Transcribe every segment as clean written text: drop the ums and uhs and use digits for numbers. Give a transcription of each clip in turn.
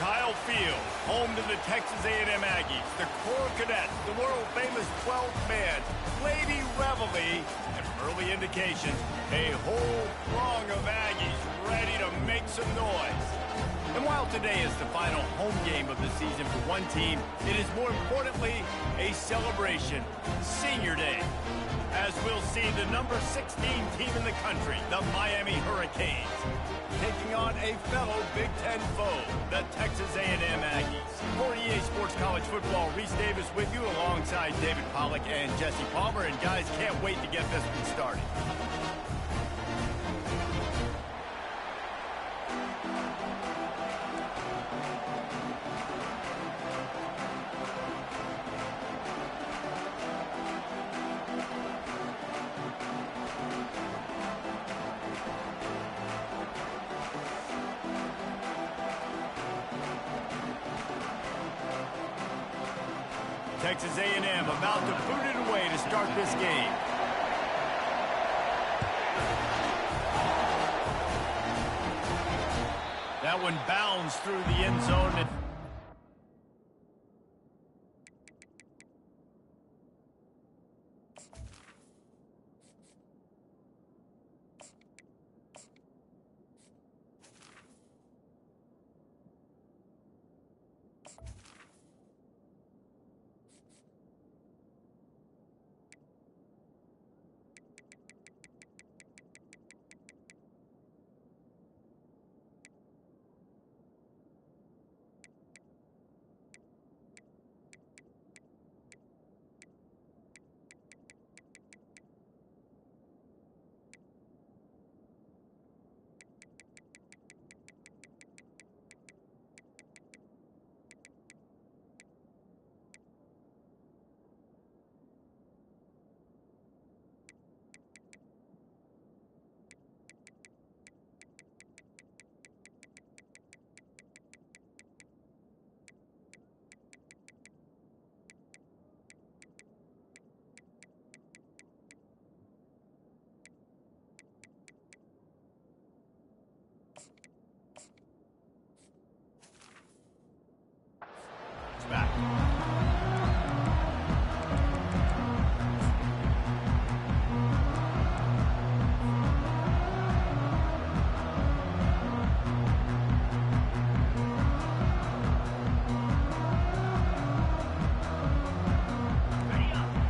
Kyle Field, home to the Texas A&M Aggies, the Corps Cadets, the world-famous 12th man, Lady Reveille, and early indications, a whole throng of Aggies ready to make some noise. And while today is the final home game of the season for one team, it is more importantly a celebration, Senior Day, as we'll see the number 16 team in the country, the Miami Hurricanes, taking on a fellow Big Ten foe, the Texas A&M Aggies. For EA Sports College Football, Reese Davis with you alongside David Pollack and Jesse Palmer. And guys, can't wait to get this one started. Texas A&M about to boot it away to start this game. That one bounds through the end zone. Back.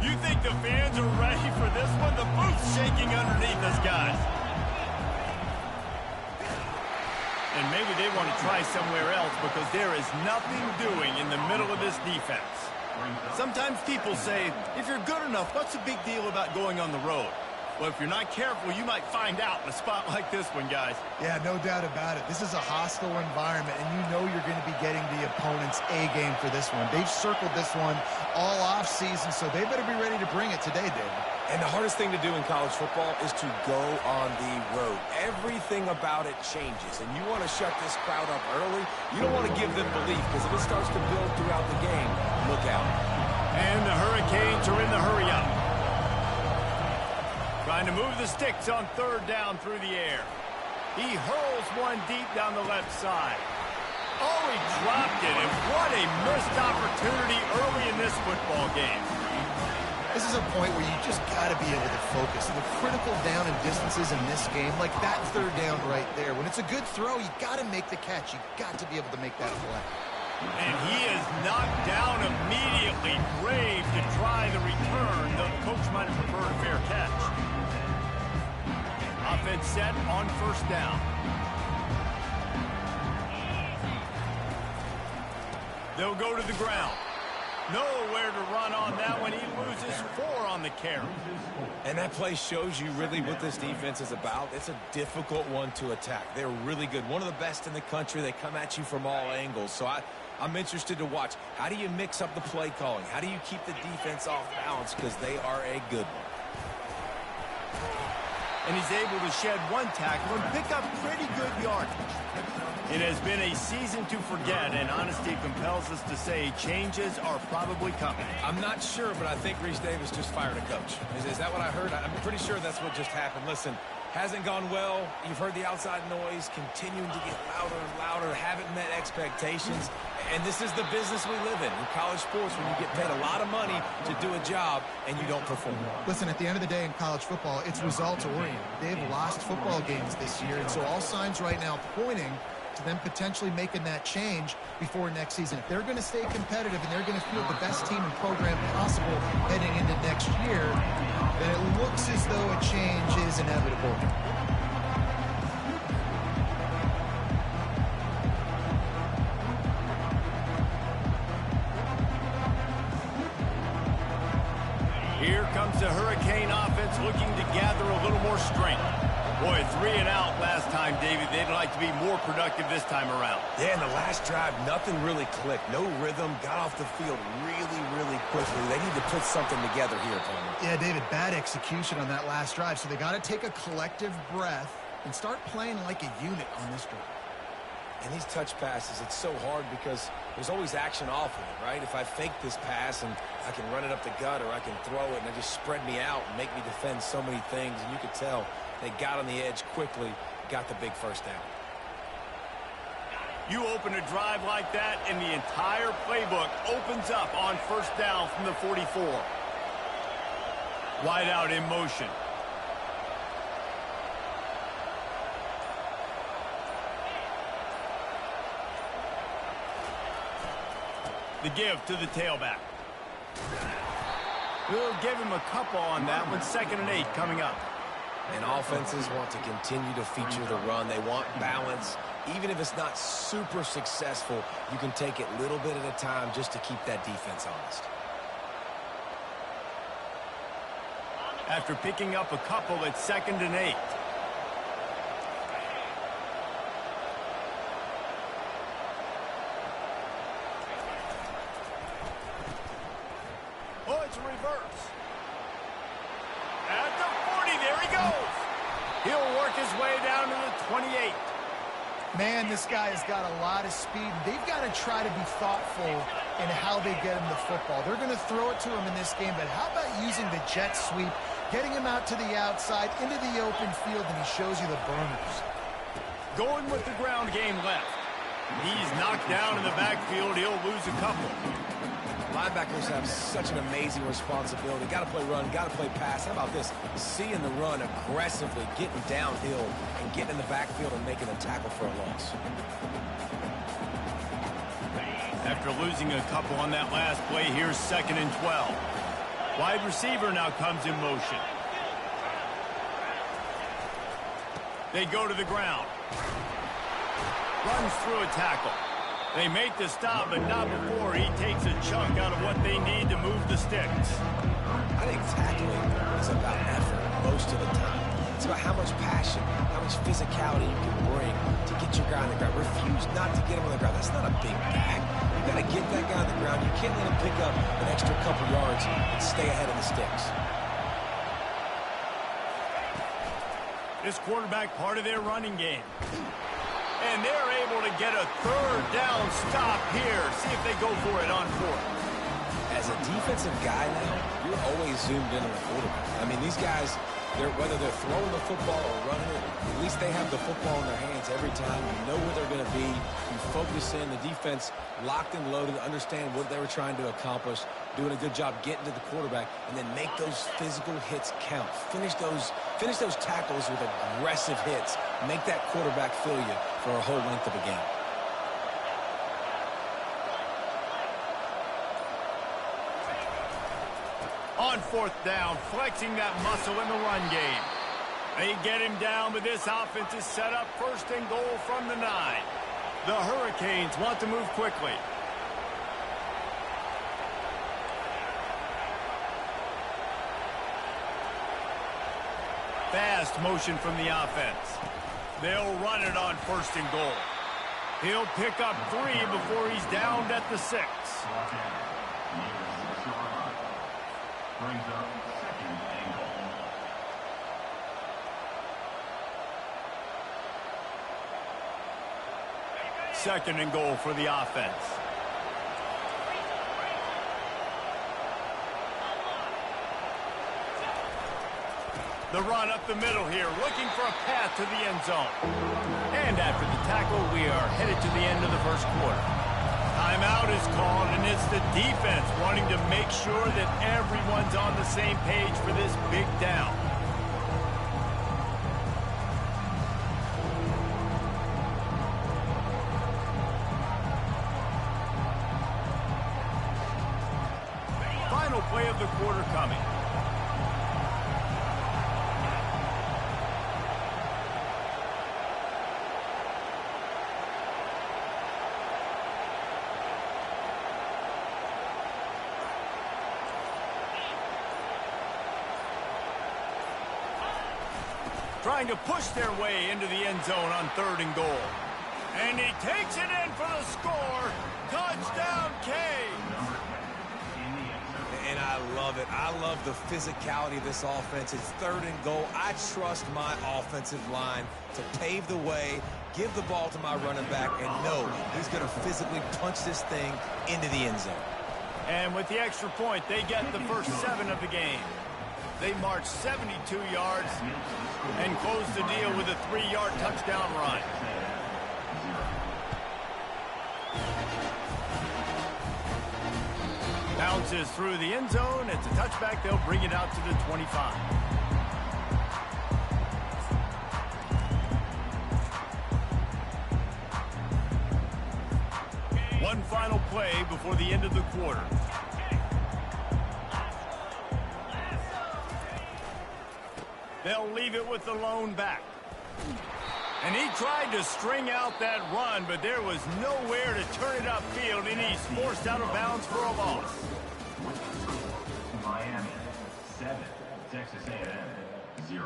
You think the fans are ready for this one? The booth's shaking underneath us, guys. And maybe they want to try somewhere else because there is nothing doing in the middle of this defense. Sometimes people say, if you're good enough, what's the big deal about going on the road? Well, if you're not careful, you might find out in a spot like this one, guys. Yeah, no doubt about it. This is a hostile environment, and you know you're going to be getting the opponent's A-game for this one. They've circled this one all off-season, so they better be ready to bring it today, David. And the hardest thing to do in college football is to go on the road. Everything about it changes, and you want to shut this crowd up early. You don't want to give them belief, because if it starts to build throughout the game, look out. And the Hurricanes are in the hurry-up. Trying to move the sticks on third down through the air. He hurls one deep down the left side. Oh, he dropped it, and what a missed opportunity early in this football game. This is a point where you just got to be able to focus. The critical down and distances in this game, like that third down right there. When it's a good throw, you got to make the catch. You got to be able to make that play. And he is knocked down immediately. Brave to try the return. The coach might have preferred a fair catch. Offense set on first down. They'll go to the ground. Nowhere to run on that one. He loses 4 on the carry. And that play shows you really what this defense is about. It's a difficult one to attack. They're really good. One of the best in the country. They come at you from all angles. So I'm interested to watch. How do you mix up the play calling? How do you keep the defense off balance? Because they are a good one. And he's able to shed one tackle and pick up pretty good yardage. It has been a season to forget, and honesty compels us to say changes are probably coming. I'm not sure, but I think Reese Davis just fired a coach. Is that what I heard? I'm pretty sure that's what just happened. Listen, Hasn't gone well. You've heard the outside noise continuing to get louder and louder, haven't met expectations. And this is the business we live in college sports, when you get paid a lot of money to do a job and you don't perform. Listen, at the end of the day in college football, it's results-oriented. They've lost football games this year, and so all signs right now pointing to them potentially making that change before next season. If they're going to stay competitive and they're going to field the best team and program possible heading into next year, then it looks as though a change is inevitable. Here comes the Hurricane offense looking to gather a little more strength. Boy, 3 and out last time, David. They'd like to be more productive this time around. Yeah, in the last drive, nothing really clicked. No rhythm, got off the field really, really quickly. They need to put something together here, Tony. Yeah, David, bad execution on that last drive, so they got to take a collective breath and start playing like a unit on this drive. And these touch passes, it's so hard because there's always action off of it, right? If I fake this pass and I can run it up the gut, or I can throw it and it just spread me out and make me defend so many things, and you could tell they got on the edge quickly, got the big first down. You open a drive like that, and the entire playbook opens up on first down from the 44. Wide out in motion. The give to the tailback. We'll give him a couple on that one. 2nd and 8 coming up. And offenses want to continue to feature the run. They want balance. Even if it's not super successful, you can take it little bit at a time just to keep that defense honest. After picking up a couple, it's 2nd and 8. Oh, it's a reverse. At the 40, there he goes. He'll work his way down to the 28. Man, this guy has got a lot of speed. They've got to try to be thoughtful in how they get him the football. They're going to throw it to him in this game, but how about using the jet sweep, getting him out to the outside, into the open field, and he shows you the burners. Going with the ground game left. He's knocked down in the backfield. He'll lose a couple. Linebackers have such an amazing responsibility. Got to play run, got to play pass. How about this? Seeing the run aggressively, getting downhill, and getting in the backfield and making a tackle for a loss. After losing a couple on that last play, here's 2nd and 12. Wide receiver now comes in motion. They go to the ground. Runs through a tackle. They make the stop, but not before he takes a chunk out of what they need to move the sticks. I think tackling is about effort most of the time. It's about how much passion, how much physicality you can bring to get your guy on the ground. Refuse not to get him on the ground. That's not a big bag. You got to get that guy on the ground. You can't let him pick up an extra couple yards and stay ahead of the sticks. This quarterback part of their running game. And they're able to get a 3rd down stop here. See if they go for it on 4th. As a defensive guy now, you're always zoomed in on the quarterback. I mean, these guys, whether they're throwing the football or running it, at least they have the football in their hands every time. You know where they're going to be. You focus in. The defense locked and loaded, understand what they were trying to accomplish, doing a good job getting to the quarterback, and then make those physical hits count. Finish those tackles with aggressive hits. Make that quarterback feel you for a whole length of a game. On 4th down, flexing that muscle in the run game. They get him down, but this offense is set up 1st and goal from the 9. The Hurricanes want to move quickly. Fast motion from the offense. They'll run it on 1st and goal. He'll pick up 3 before he's downed at the 6. Brings up 2nd and goal. Second and goal for the offense. The run up the middle here, looking for a path to the end zone. And after the tackle, we are headed to the end of the first quarter. Timeout is called, and it's the defense wanting to make sure that everyone's on the same page for this big down. Final play of the quarter coming. Trying to push their way into the end zone on 3rd and goal. And he takes it in for the score. Touchdown, Canes. And I love it. I love the physicality of this offense. It's 3rd and goal. I trust my offensive line to pave the way, give the ball to my running back, and know he's going to physically punch this thing into the end zone. And with the extra point, they get the first 7 of the game. They march 72 yards and close the deal with a 3-yard touchdown run. Bounces through the end zone. It's a touchback. They'll bring it out to the 25. One final play before the end of the quarter. They'll leave it with the lone back. And he tried to string out that run, but there was nowhere to turn it upfield, and he's forced out of bounds for a loss. Miami, 7. Texas A&M, 0.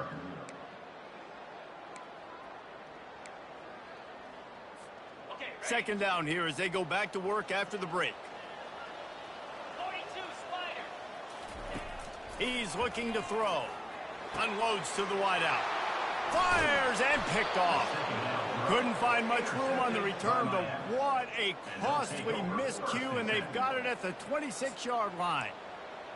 Second down here as they go back to work after the break. 42 slider. He's looking to throw. Unloads to the wideout. Fires and picked off. Couldn't find much room on the return, but what a costly miscue, and they've got it at the 26-yard line.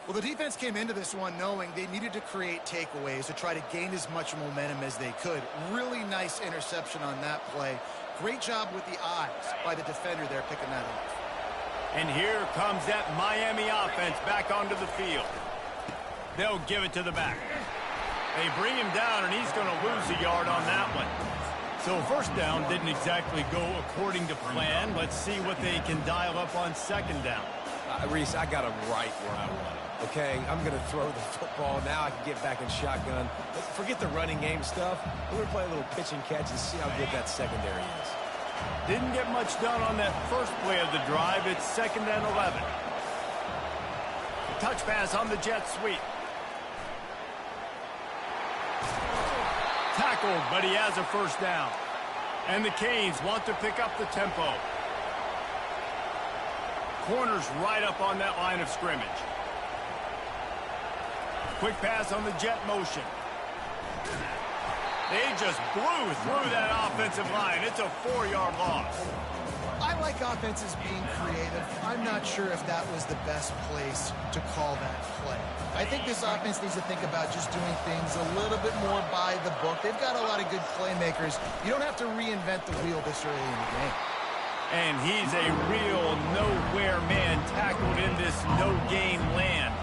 Well, the defense came into this one knowing they needed to create takeaways to try to gain as much momentum as they could. Really nice interception on that play. Great job with the eyes by the defender there picking that off. And here comes that Miami offense back onto the field. They'll give it to the back. They bring him down, and he's going to lose a yard on that one. So first down didn't exactly go according to plan. Let's see what they can dial up on second down. Reese, I got him right where I want him. Okay, I'm going to throw the football. Now I can get back in shotgun. But forget the running game stuff. We're going to play a little pitch and catch and see how good that secondary is. Didn't get much done on that first play of the drive. It's 2nd and 11. Touch pass on the jet sweep. Tackled, but he has a first down. And the Canes want to pick up the tempo. Corners right up on that line of scrimmage. Quick pass on the jet motion. They just blew through that offensive line. It's a 4-yard loss. I like offenses being creative. I'm not sure if that was the best place to call that play. I think this offense needs to think about just doing things a little bit more by the book. They've got a lot of good playmakers. You don't have to reinvent the wheel this early in the game. And he's a real nowhere man tackled in this no-gain land.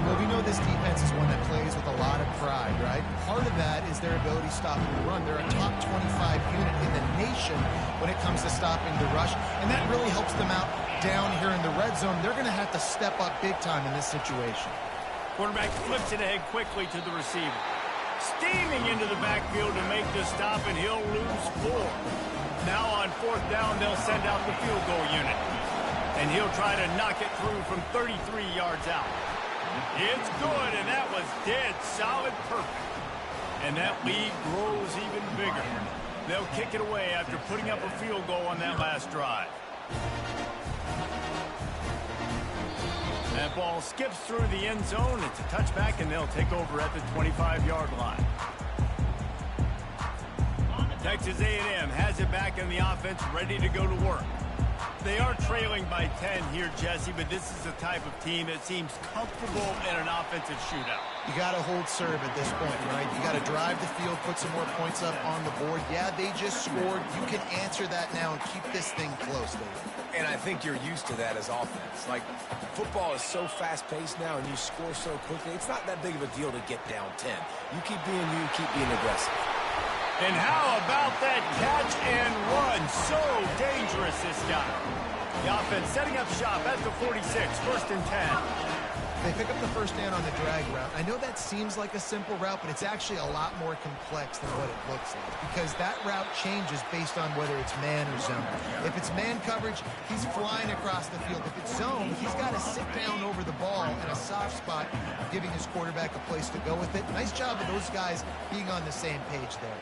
Well, we know this defense is one that plays with a lot of pride, right? Part of that is their ability to stop the run. They're a top 25 unit in the nation when it comes to stopping the rush, and that really helps them out down here in the red zone. They're going to have to step up big time in this situation. Quarterback flips it ahead quickly to the receiver. Steaming into the backfield to make the stop, and he'll lose 4. Now on 4th down, they'll send out the field goal unit. And he'll try to knock it through from 33 yards out. It's good, and that was dead solid perfect. And that lead grows even bigger. They'll kick it away after putting up a field goal on that last drive. That ball skips through the end zone. It's a touchback, and they'll take over at the 25-yard line. Texas A&M has it back in the offense, ready to go to work. They are trailing by 10 here, Jesse, but this is the type of team that seems comfortable in an offensive shootout. You got to hold serve at this point, right? You got to drive the field, put some more points up on the board. Yeah, they just scored. You can answer that now and keep this thing close, David. And I think you're used to that as offense. Like, football is so fast-paced now, and you score so quickly. It's not that big of a deal to get down 10. You keep being you, keep being aggressive. And how about that catch and run? So dangerous, this guy. The offense setting up shop at the 46, 1st and 10. They pick up the first down on the drag route. I know that seems like a simple route, but it's actually a lot more complex than what it looks like because that route changes based on whether it's man or zone. If it's man coverage, he's flying across the field. If it's zone, he's got to sit down over the ball in a soft spot, giving his quarterback a place to go with it. Nice job of those guys being on the same page there.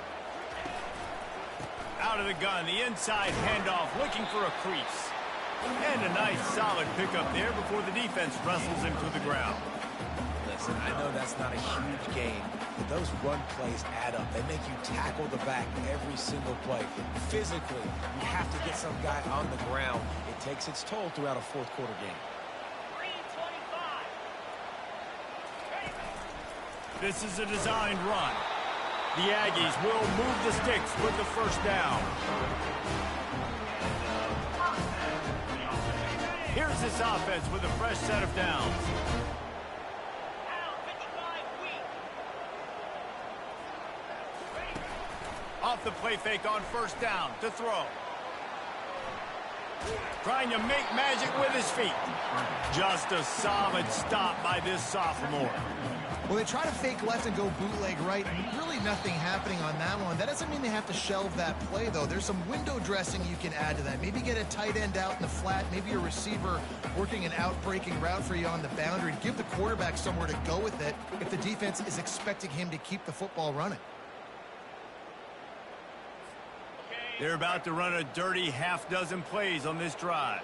Out of the gun, the inside handoff, looking for a crease. And a nice solid pickup there before the defense wrestles him to the ground. Listen, I know that's not a huge gain, but those run plays add up. They make you tackle the back every single play. Physically, you have to get some guy on the ground. It takes its toll throughout a fourth quarter game. 3:25. This is a designed run. The Aggies will move the sticks with the first down. Here's this offense with a fresh set of downs. Down 55 weak. Off the play fake on first down to throw. Trying to make magic with his feet. Just a solid stop by this sophomore. Well, they try to fake left and go bootleg right. Really nothing happening on that one. That doesn't mean they have to shelve that play, though. There's some window dressing you can add to that. Maybe get a tight end out in the flat. Maybe a receiver working an out-breaking route for you on the boundary. Give the quarterback somewhere to go with it if the defense is expecting him to keep the football running. They're about to run a dirty half-dozen plays on this drive.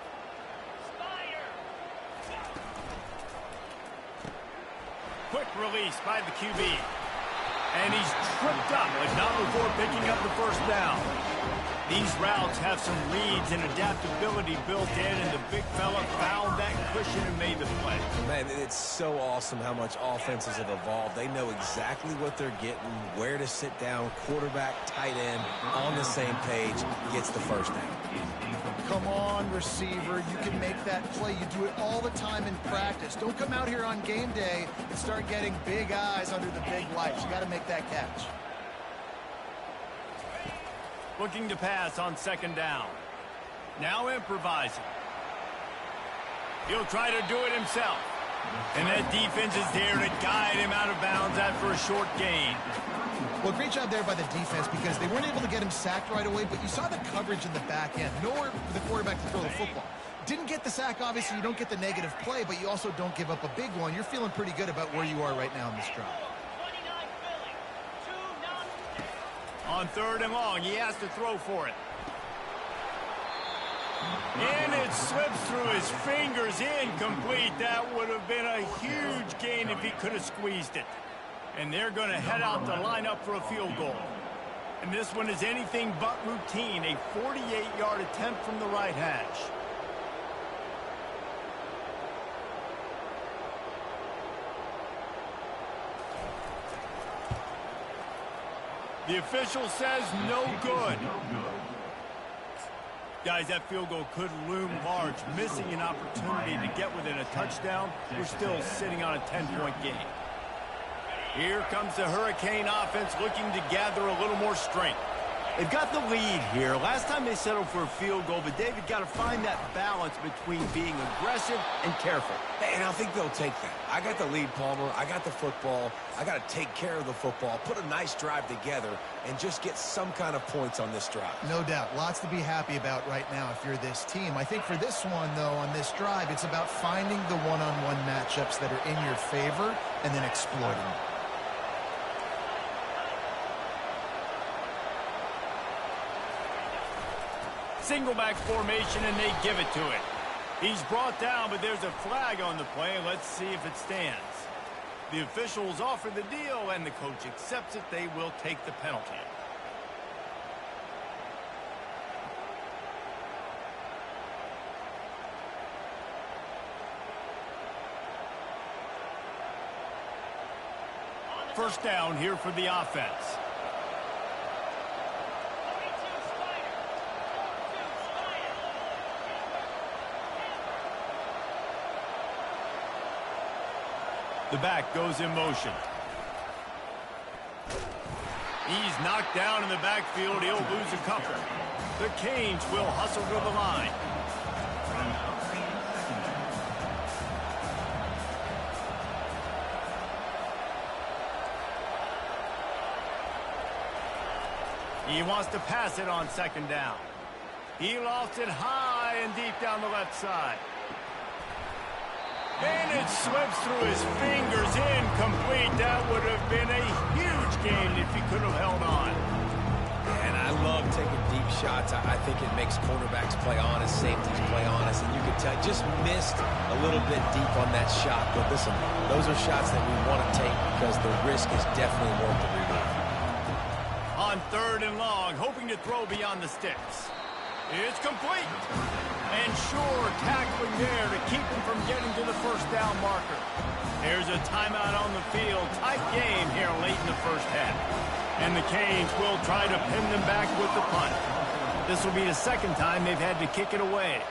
Quick release by the QB. And he's tripped up, but not before picking up the first down. These routes have some reads and adaptability built in, and the big fella found that cushion and made the play. Man, it's so awesome how much offenses have evolved. They know exactly what they're getting, where to sit down, quarterback, tight end, on the same page, gets the first down. Come on, receiver. You can make that play. You do it all the time in practice. Don't come out here on game day and start getting big eyes under the big lights. You got to make that catch. Looking to pass on second down. Now improvising. He'll try to do it himself. And that defense is there to guide him out of bounds after a short gain. Well, great job there by the defense because they weren't able to get him sacked right away, but you saw the coverage in the back end. Nowhere for the quarterback to throw the football. Didn't get the sack, obviously. You don't get the negative play, but you also don't give up a big one. You're feeling pretty good about where you are right now in this drive. 29 Philly. 2 On third and long, he has to throw for it. And it slips through his fingers, incomplete. That would have been a huge gain if he could have squeezed it. And they're going to head out to line up for a field goal. And this one is anything but routine, a 48-yard attempt from the right hash. The official says no good. Guys, that field goal could loom large. Missing an opportunity to get within a touchdown. We're still sitting on a 10-point game. Here comes the Hurricane offense looking to gather a little more strength. They've got the lead here. Last time they settled for a field goal, but David got to find that balance between being aggressive and careful. And I think they'll take that. I got the lead, Palmer. I got the football. I got to take care of the football, put a nice drive together, and just get some kind of points on this drive. No doubt. Lots to be happy about right now if you're this team. I think for this one, though, on this drive, it's about finding the one-on-one matchups that are in your favor and then exploiting them. Single back formation, and they give it to him. He's brought down, but there's a flag on the play. Let's see if it stands. The officials offer the deal, and the coach accepts it. They will take the penalty. First down here for the offense. 42 Spider. 42 Spider. The back goes in motion. He's knocked down in the backfield. He'll lose a couple. The Canes will hustle to the line. He wants to pass it on second down. He lost it high and deep down the left side. And it slips through his fingers, incomplete. That would have been a huge gain if he could have held on. And I love taking deep shots. I think it makes cornerbacks play honest, safeties play honest, and you can tell just missed a little bit deep on that shot. But listen, those are shots that we want to take because the risk is definitely worth the reward. On third and long, hoping to throw beyond the sticks. It's complete. And sure, tackling there to keep him from getting to the first down marker. There's a timeout on the field. Tight game here late in the first half. And the Canes will try to pin them back with the punt. This will be the second time they've had to kick it away.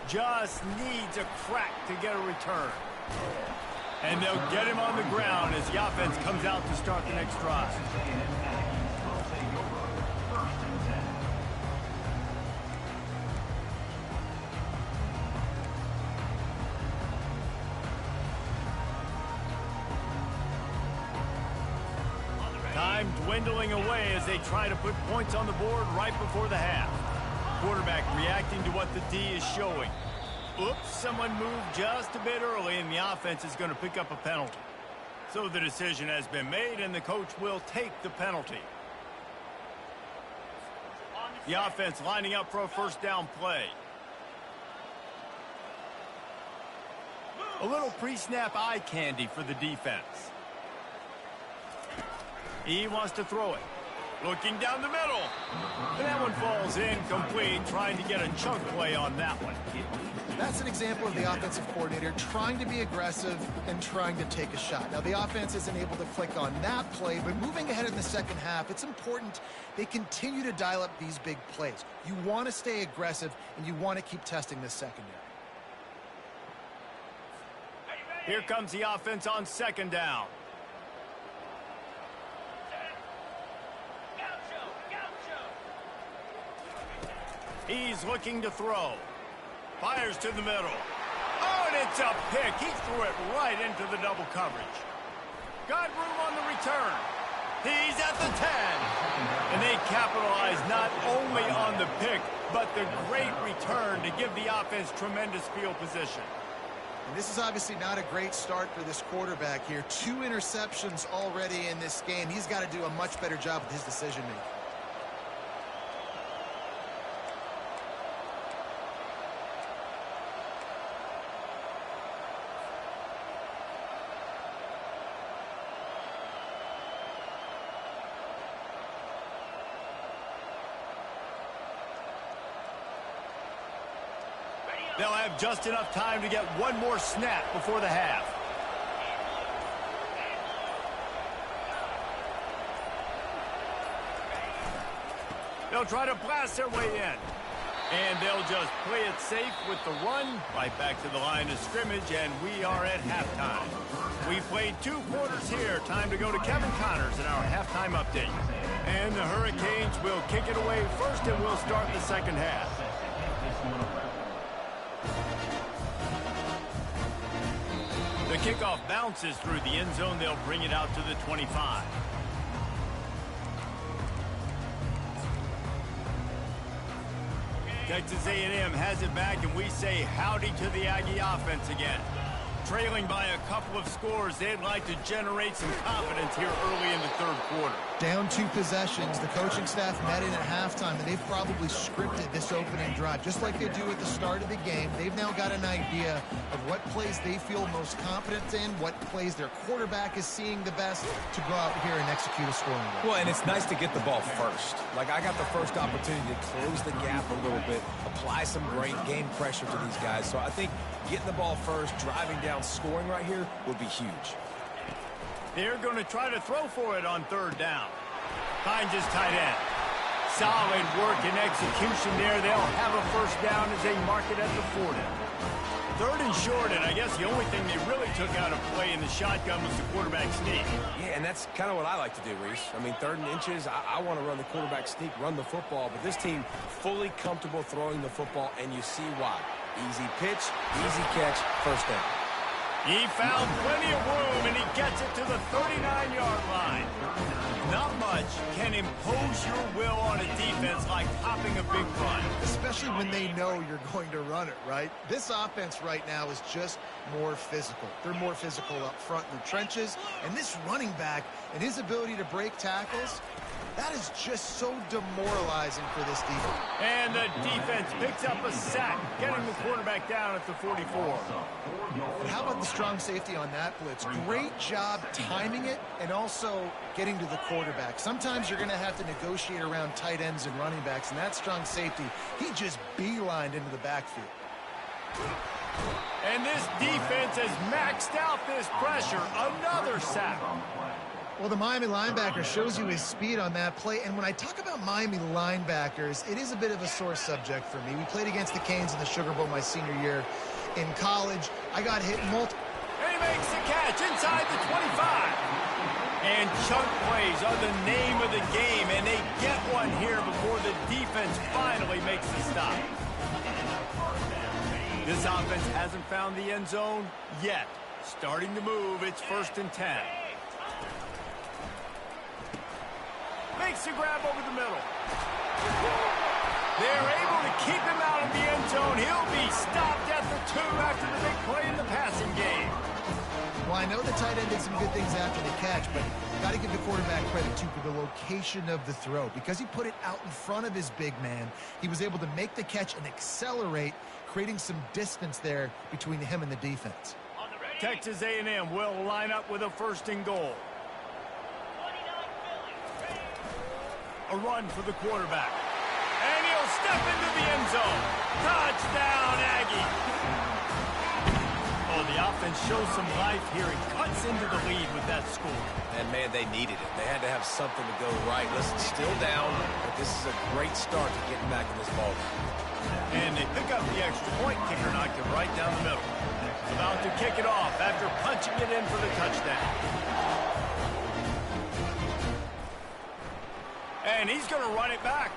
Just needs a crack to get a return. And they'll get him on the ground as the offense comes out to start the next drive. Time dwindling away as they try to put points on the board right before the half. Quarterback reacting to what the D is showing. Oops, someone moved just a bit early, and the offense is going to pick up a penalty. So the decision has been made, and the coach will take the penalty. The offense lining up for a first down play. A little pre-snap eye candy for the defense. He wants to throw it. Looking down the middle. And that one falls incomplete, trying to get a chunk play on that one. That's an example of the offensive coordinator trying to be aggressive and trying to take a shot. Now, the offense isn't able to click on that play, but moving ahead in the second half, it's important they continue to dial up these big plays. You want to stay aggressive, and you want to keep testing this secondary. Here comes the offense on second down. He's looking to throw. Fires to the middle. Oh, and it's a pick. He threw it right into the double coverage. Got room on the return. He's at the 10. And they capitalize not only on the pick, but the great return to give the offense tremendous field position. And this is obviously not a great start for this quarterback here. 2 interceptions already in this game. He's got to do a much better job with his decision-making. They'll have just enough time to get one more snap before the half. They'll try to blast their way in. And they'll just play it safe with the run. Right back to the line of scrimmage, and we are at halftime. We played 2 quarters here. Time to go to Kevin Connors in our halftime update. And the Hurricanes will kick it away first, and we'll start the second half. The kickoff bounces through the end zone. They'll bring it out to the 25. Texas A&M has it back, and we say howdy to the Aggie offense again. Trailing by a couple of scores, they'd like to generate some confidence here early in the third quarter. Down 2 possessions. The coaching staff met in at halftime, and they've probably scripted this opening drive. Just like they do at the start of the game, they've now got an idea of what plays they feel most confident in, what plays their quarterback is seeing the best to go out here and execute a scoring drive. Well, and it's nice to get the ball first. Like, I got the first opportunity to close the gap a little bit, apply some great game pressure to these guys. So I think getting the ball first, driving down, scoring right here would be huge. They're going to try to throw for it on third down. Finds his tight end. Solid work and execution there. They'll have a first down as they mark it at the 40. Third and short, and I guess the only thing they really took out of play in the shotgun was the quarterback sneak. Yeah, and that's kind of what I like to do, Reese. I mean, 3rd and inches, I want to run the quarterback sneak, run the football, but this team fully comfortable throwing the football, and you see why. Easy pitch, easy catch, first down. He found plenty of room, and he gets it to the 39-yard line. Not much can impose your will on a defense like popping a big run. Especially when they know you're going to run it, right? This offense right now is just more physical. They're more physical up front in the trenches, and this running back and his ability to break tackles, that is just so demoralizing for this defense. And the defense picks up a sack, getting the quarterback down at the 44. And how about the strong safety on that blitz? Great job timing it and also getting to the quarterback. Sometimes you're going to have to negotiate around tight ends and running backs, and that strong safety, he just beelined into the backfield. And this defense has maxed out this pressure. Another sack. Well, the Miami linebacker shows you his speed on that play. And when I talk about Miami linebackers, it is a bit of a sore subject for me. We played against the Canes in the Sugar Bowl my senior year in college. I got hit multiple. And he makes the catch inside the 25. And chunk plays are the name of the game, and they get one here before the defense finally makes the stop. This offense hasn't found the end zone yet. Starting to move, it's 1st and 10. Makes the grab over the middle. They're able to keep him out of the end zone. He'll be stopped at the 2 after the big play in the passing game. Well, I know the tight end did some good things after the catch, but got to give the quarterback credit, too, for the location of the throw. Because he put it out in front of his big man, he was able to make the catch and accelerate, creating some distance there between him and the defense. Texas A&M will line up with a 1st and goal. A run for the quarterback. And he'll step into the end zone. Touchdown, Aggie. Oh, the offense shows some life here and cuts into the lead with that score. And, man, they needed it. They had to have something to go right. Listen, still down, but this is a great start to getting back in this ball game. And they pick up the extra point. Kicker knocked it right down the middle. About to kick it off after punching it in for the touchdown. And he's going to run it back.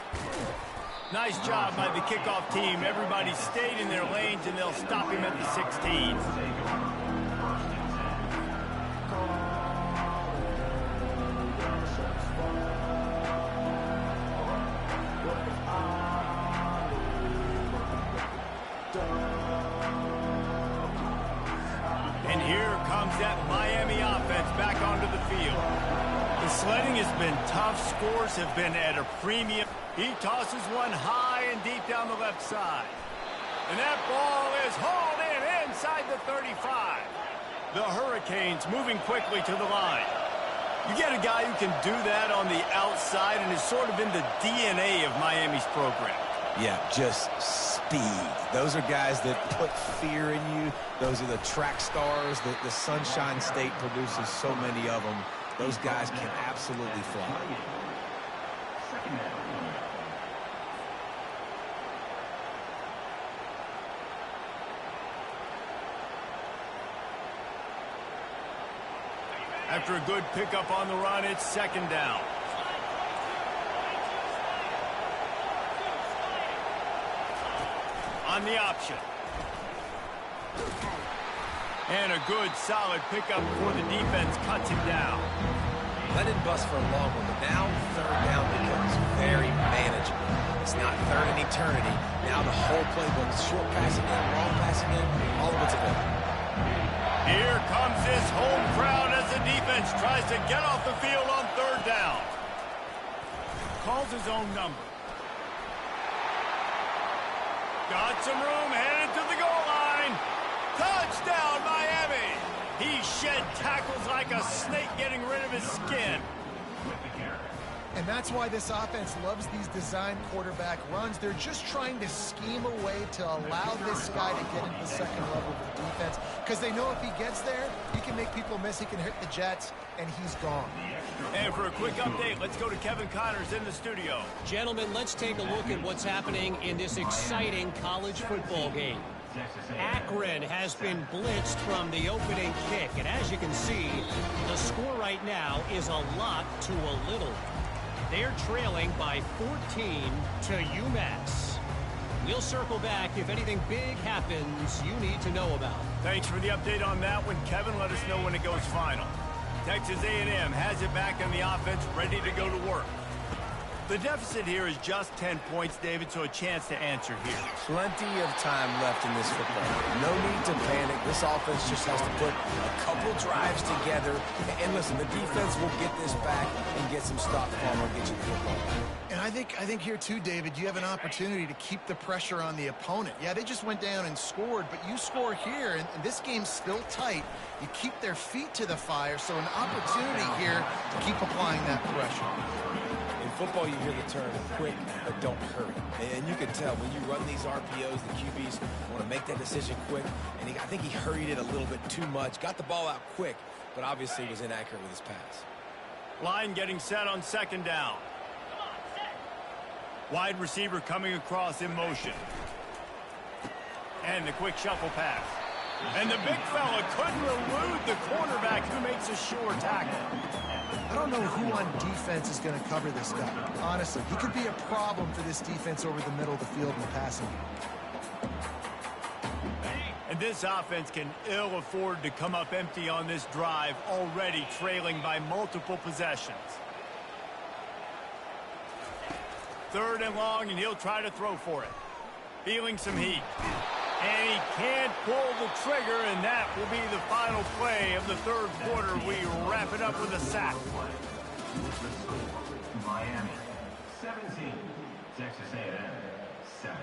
Nice job by the kickoff team. Everybody stayed in their lanes, and they'll stop him at the 16. And here comes that Miami offense back onto the field. The sledding has been tough. Scores have been at a premium. He tosses one high and deep down the left side. And that ball is hauled in inside the 35. The Hurricanes moving quickly to the line. You get a guy who can do that on the outside and is sort of in the DNA of Miami's program. Yeah, just speed. Those are guys that put fear in you. Those are the track stars that the Sunshine State produces so many of them. Those guys can absolutely fly. After a good pickup on the run, it's 2nd down. On the option. And a good, solid pickup before the defense cuts him down. That didn't bust for a long one, but now 3rd down becomes very manageable. It's not 3rd and eternity. Now the whole playbook, short passing in, long passing in, all of it's available. Here comes this home crowd as the defense tries to get off the field on 3rd down. calls his own number. Got some room, headed to the goal line. Touchdown, Miami! He shed tackles like a snake getting rid of his skin. And that's why this offense loves these design quarterback runs. They're just trying to scheme a way to allow this guy to get into the second level of the defense, because they know if he gets there, he can make people miss, he can hit the Jets, and he's gone. And for a quick update, let's go to Kevin Connors in the studio. Gentlemen, let's take a look at what's happening in this exciting college football game. Akron has been blitzed from the opening kick, and as you can see, the score right now is a lot to a little. They're trailing by 14 to UMass. We'll circle back if anything big happens you need to know about. Thanks for the update on that one, Kevin. Let us know when it goes final. Texas A&M has it back on the offense, ready to go to work. The deficit here is just 10 points, David, so a chance to answer here. Plenty of time left in this football. No need to panic. This offense just has to put a couple drives together. And listen, the defense will get this back and get some stop form or get you the football. And I think here too, David, you have an opportunity to keep the pressure on the opponent. Yeah, they just went down and scored, but you score here, and this game's still tight. You keep their feet to the fire, so an opportunity here to keep applying that pressure. In football, you hear the term quick, but don't hurry. And you can tell when you run these RPOs, the QBs want to make that decision quick. And I think he hurried it a little bit too much. Got the ball out quick, but obviously was inaccurate with his pass. Line getting set on second down. Wide receiver coming across in motion. And the quick shuffle pass. And the big fella couldn't elude the cornerback who makes a sure tackle. I don't know who on defense is going to cover this guy. Honestly, he could be a problem for this defense over the middle of the field in the passing game. And this offense can ill afford to come up empty on this drive, already trailing by multiple possessions. Third and long, and he'll try to throw for it. Feeling some heat. And he can't pull the trigger, and that will be the final play of the third quarter. We wrap it up with a sack. Miami 17, Texas A&M 7.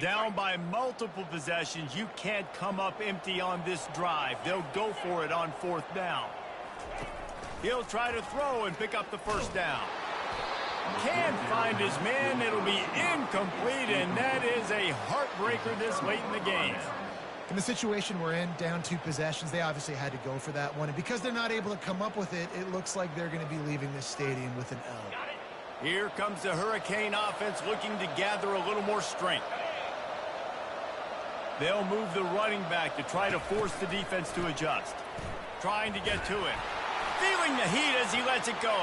Down by multiple possessions, you can't come up empty on this drive. They'll go for it on fourth down. He'll try to throw and pick up the first down. Can't find his man. It'll be incomplete, and that is a heartbreaker this late in the game. In the situation we're in, down 2 possessions, they obviously had to go for that one. And because they're not able to come up with it, it looks like they're going to be leaving this stadium with an L. Here comes the Hurricane offense looking to gather a little more strength. They'll move the running back to try to force the defense to adjust. Trying to get to it. Feeling the heat as he lets it go.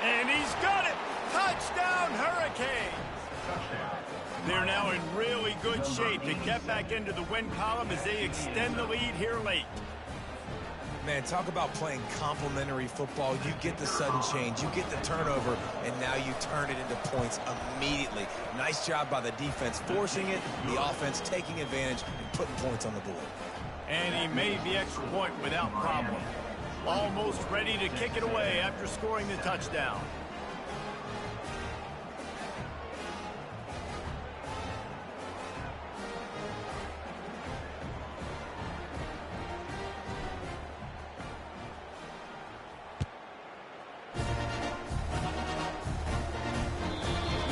And he's got it. Touchdown, Hurricanes. They're now in really good shape to get back into the win column as they extend the lead here late. Man, talk about playing complementary football. You get the sudden change, you get the turnover, and now you turn it into points immediately. Nice job by the defense forcing it, the offense taking advantage and putting points on the board. And he made the extra point without problem. Almost ready to kick it away after scoring the touchdown.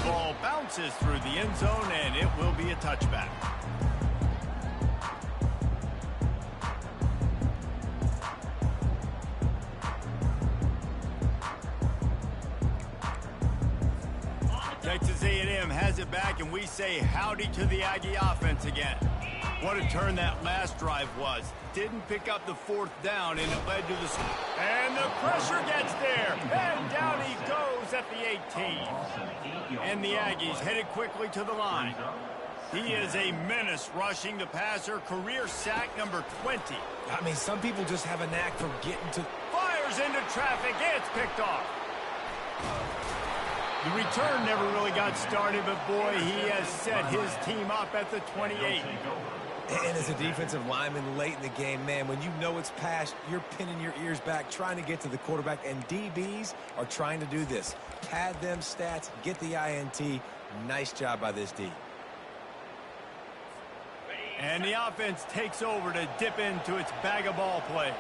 Ball bounces through the end zone, and it will be a touchback. Texas A&M has it back, and we say howdy to the Aggie offense again. What a turn that last drive was. Didn't pick up the fourth down, and it led to the... And the pressure gets there, and down he goes at the 18. And the Aggies headed quickly to the line. He is a menace rushing the passer, career sack number 20. I mean, some people just have a knack for getting to... Fires into traffic, it's picked off. The return never really got started, but boy, he has set his team up at the 28. And as a defensive lineman late in the game, man, when you know it's past, you're pinning your ears back, trying to get to the quarterback, and DBs are trying to do this. Pad them stats, get the INT. Nice job by this D. And the offense takes over to dip into its bag of ball plays.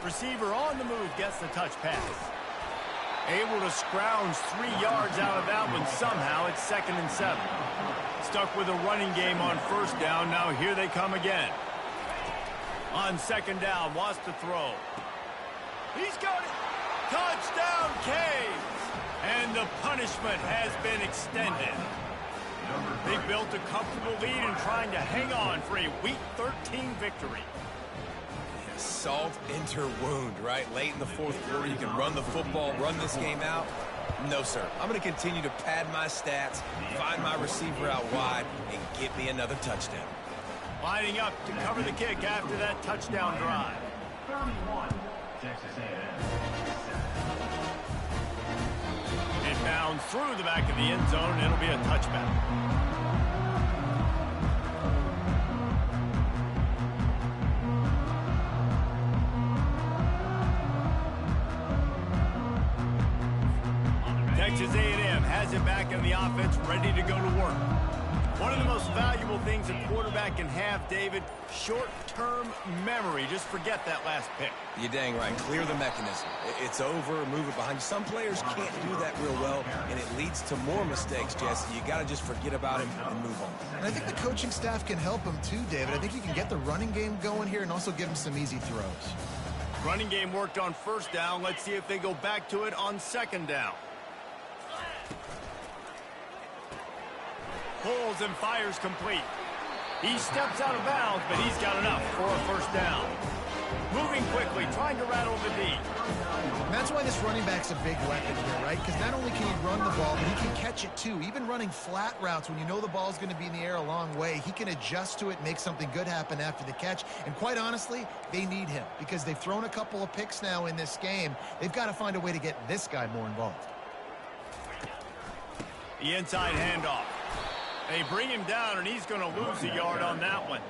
Receiver on the move gets the touch pass. Able to scrounge 3 yards out of that one somehow. It's 2nd and 7. Stuck with a running game on 1st down. Now here they come again. On 2nd down, wants to throw. He's got it. Touchdown, Canes. And the punishment has been extended. They built a comfortable lead and trying to hang on for a Week 13 victory. Salt into wound, right? Late in the 4th quarter, you can run the football, run this game out. No, sir. I'm going to continue to pad my stats, find my receiver out wide, and get me another touchdown. Lining up to cover the kick after that touchdown drive. 31, Texas A&M. It bounds through the back of the end zone, and it'll be a touchback. Texas A&M has it back in the offense, ready to go to work. One of the most valuable things a quarterback can have, David, short-term memory. Just forget that last pick. You're dang right. Clear the mechanism. It's over, move it behind you. Some players can't do that real well, and it leads to more mistakes, Jesse. You got to just forget about it and move on. And I think the coaching staff can help him too, David. I think you can get the running game going here and also give him some easy throws. Running game worked on 1st down. Let's see if they go back to it on 2nd down. Pulls and fires complete. He steps out of bounds, but he's got enough for a 1st down. Moving quickly, trying to rattle the D. And that's why this running back's a big weapon here, right? Because not only can he run the ball, but he can catch it too. Even running flat routes when you know the ball's going to be in the air a long way, he can adjust to it, make something good happen after the catch. And quite honestly, they need him because they've thrown a couple of picks now in this game. They've got to find a way to get this guy more involved. The inside handoff. They bring him down, and he's going to lose a yard on that one.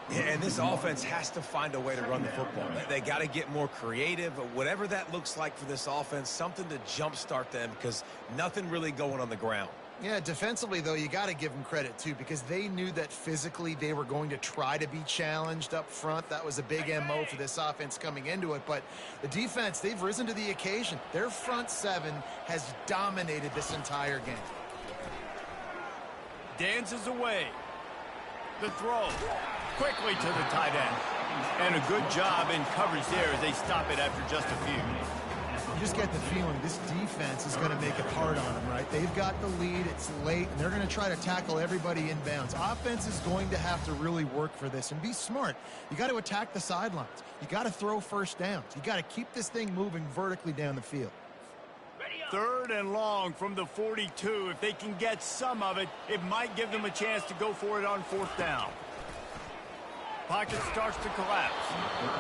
Yeah, and this offense has to find a way to run the football. They got to get more creative. Whatever that looks like for this offense, something to jumpstart them because nothing really going on the ground. Yeah, defensively, though, you got to give them credit, too, because they knew that physically they were going to try to be challenged up front. That was a big MO for this offense coming into it. But the defense, they've risen to the occasion. Their front 7 has dominated this entire game. Dances away. The throw. Quickly to the tight end. And a good job in coverage there as they stop it after just a few. You just get the feeling this defense is going to make it hard on them, right? They've got the lead. It's late, and they're going to try to tackle everybody inbounds. Offense is going to have to really work for this and be smart. You got to attack the sidelines. You got to throw 1st downs. You got to keep this thing moving vertically down the field. 3rd and long from the 42. If they can get some of it, it might give them a chance to go for it on 4th down. Pocket starts to collapse.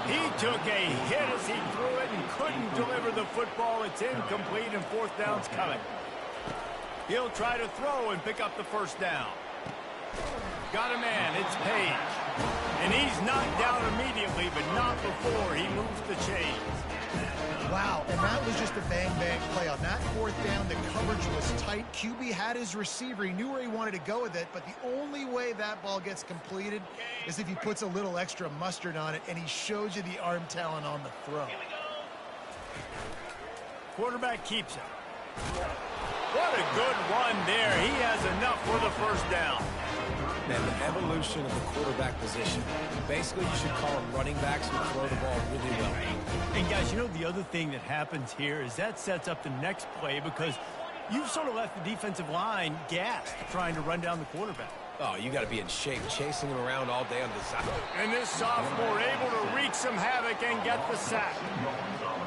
He took a hit as he threw it and couldn't deliver the football. It's incomplete, and 4th down's coming. He'll try to throw and pick up the 1st down. Got a man. It's Page. And he's knocked down immediately, but not before he moves the chains. Wow, and that was just a bang-bang play. On that 4th down, the coverage was tight. QB had his receiver. He knew where he wanted to go with it, but the only way that ball gets completed is if he puts a little extra mustard on it, and he shows you the arm talent on the throw. Quarterback keeps it. What a good run there. He has enough for the 1st down. Man, the evolution of the quarterback position. Basically, you should call them running backs who throw the ball really well. And guys, you know the other thing that happens here is that sets up the next play because you've sort of left the defensive line gassed trying to run down the quarterback. Oh, you got to be in shape, chasing him around all day on the side. And this sophomore able to wreak some havoc and get the sack.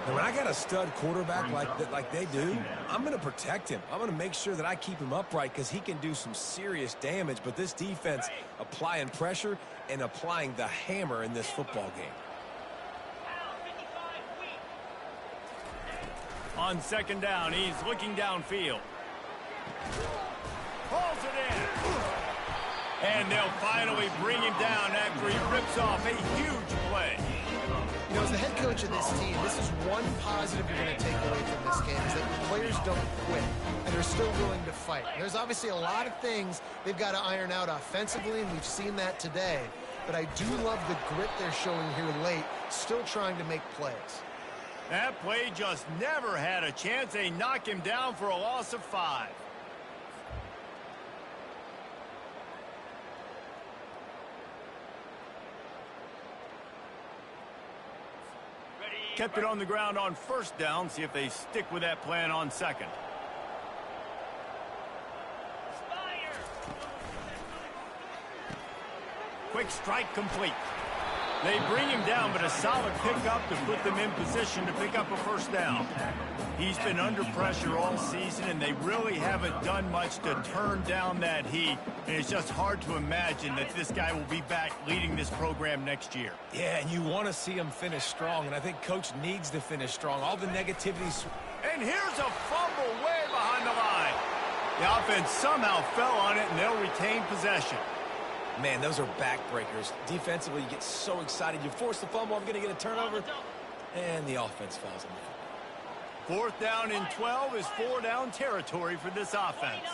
And when I got a stud quarterback like they do, I'm going to protect him. I'm going to make sure that I keep him upright because he can do some serious damage. But this defense applying pressure and applying the hammer in this football game. On second down, he's looking downfield. Pulls it in. And they'll finally bring him down after he rips off a huge play. You know, as the head coach of this team, this is one positive you're going to take away from this game, is that the players don't quit, and they're still willing to fight. There's obviously a lot of things they've got to iron out offensively, and we've seen that today. But I do love the grit they're showing here late, still trying to make plays. That play just never had a chance. They knock him down for a loss of 5. Kept it on the ground on first down. See if they stick with that plan on second. Quick strike complete. They bring him down, but a solid pickup to put them in position to pick up a first down. He's been under pressure all season, and they really haven't done much to turn down that heat. And it's just hard to imagine that this guy will be back leading this program next year. Yeah, and you want to see him finish strong, and I think Coach needs to finish strong. All the negativity. And here's a fumble way behind the line. The offense somehow fell on it, and they'll retain possession. Man, those are backbreakers. Defensively, you get so excited. You force the fumble, I'm going to get a turnover, and the offense falls on the field. 4th down and 12 is 4-down territory for this offense.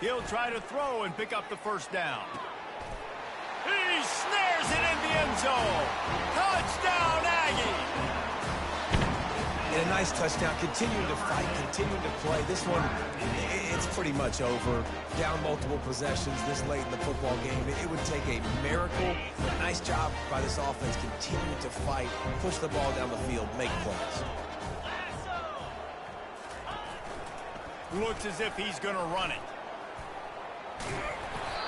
He'll try to throw and pick up the first down. He snares it in the end zone. Touchdown, Aggie! And a nice touchdown. Continuing to fight, continuing to play. This one, it's pretty much over. Down multiple possessions this late in the football game. It would take a miracle. But nice job by this offense continuing to fight, push the ball down the field, make plays. Looks as if he's going to run it.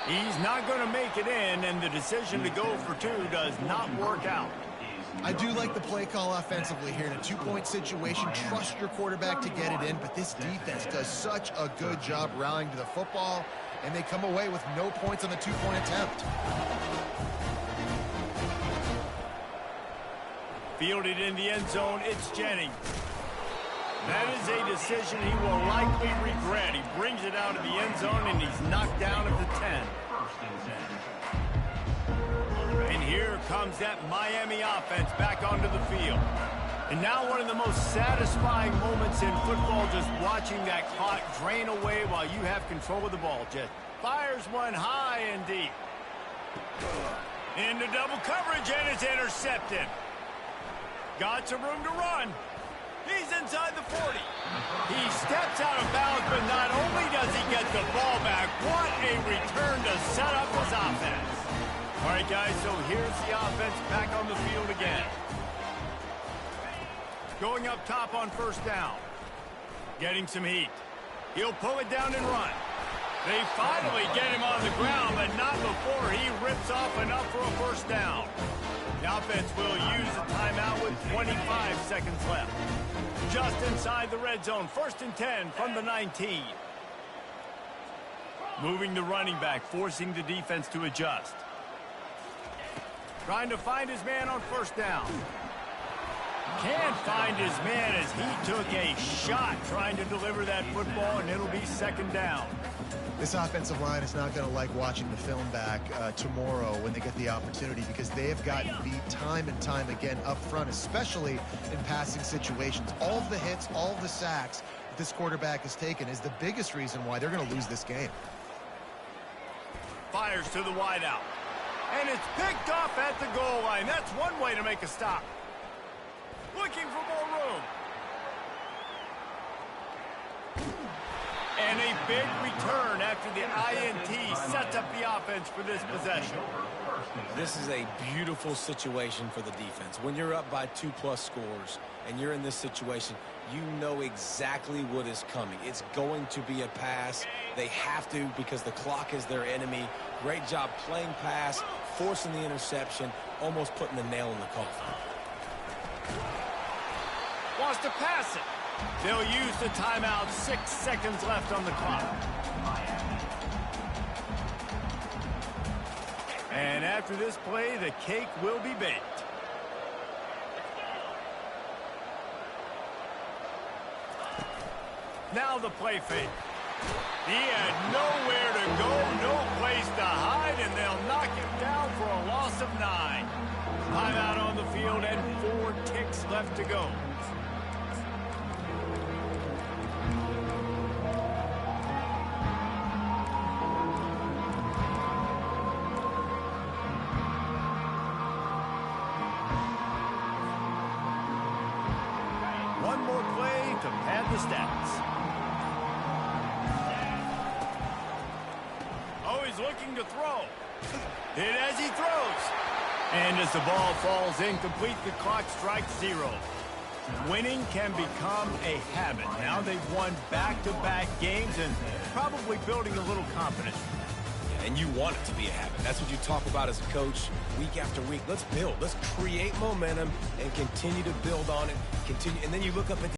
He's not going to make it in, and the decision to go for 2 does not work out. I do like the play call offensively here. In a 2-point situation, trust your quarterback to get it in, but this defense does such a good job rallying to the football, and they come away with no points on the 2-point attempt. Fielded in the end zone, it's Jennings. That is a decision he will likely regret. He brings it out of the end zone, and he's knocked down at the 10. And here comes that Miami offense back onto the field. And now one of the most satisfying moments in football, just watching that clock drain away while you have control of the ball. Just fires one high and deep. Into double coverage, and it's intercepted. Got some room to run. He's inside the 40. He steps out of bounds, but not only does he get the ball back, what a return to set up his offense. All right, guys, so here's the offense back on the field again. Going up top on first down. Getting some heat. He'll pull it down and run. They finally get him on the ground, but not before he rips off enough for a first down. The offense will use a timeout with 25 seconds left. Just inside the red zone, 1st and 10 from the 19. Moving the running back, forcing the defense to adjust. Trying to find his man on first down. Can't find his man as he took a shot trying to deliver that football, and it'll be 2nd down. This offensive line is not going to like watching the film back tomorrow when they get the opportunity, because they have gotten beat time and time again up front, especially in passing situations. All of the hits, all of the sacks that this quarterback has taken is the biggest reason why they're going to lose this game. Fires to the wideout. And it's picked off at the goal line. That's one way to make a stop. Looking for more room. And a big return after the INT sets up the offense for this possession. This is a beautiful situation for the defense. When you're up by 2+ scores and you're in this situation, you know exactly what is coming. It's going to be a pass. They have to, because the clock is their enemy. Great job playing pass, forcing the interception, almost putting the nail in the coffin. Wants to pass it. They'll use the timeout. 6 seconds left on the clock. And after this play, the cake will be baked. Now the play fake. He had nowhere to go, no place to hide, and they'll knock him down for a loss of 9. Timeout on the field and 4 ticks left to go. One more play to pad the stats. Oh, he's looking to throw. Hit as he throws. And as the ball falls incomplete, the clock strikes 0. Winning can become a habit. Now they've won back-to-back games and probably building a little confidence. And you want it to be a habit. That's what you talk about as a coach week after week. Let's build. Let's create momentum and continue to build on it. Continue, and then you look up at the